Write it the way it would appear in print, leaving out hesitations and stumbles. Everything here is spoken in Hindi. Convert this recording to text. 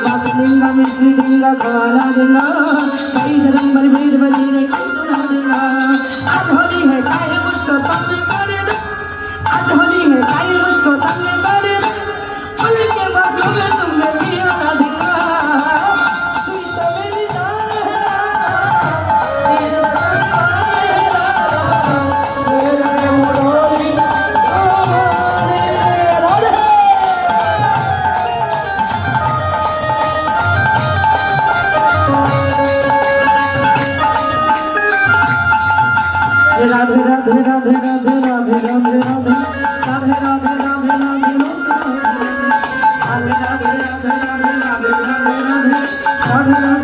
रात देंगा मिट्टी देंगा खाना देंगा कई धर्म पर भेद बजीने सुना देंगा आज होली है काहे मुझको तंग करे दे आज होली है काहे मुझको तंग करे दे होली के बाद में तुमने भी आना देंगा तू तो मेरी जान है राधे राधे राधे राधे राधे राधे राधे राधे राधे राधे राधे राधे राधे राधे राधे राधे राधे राधे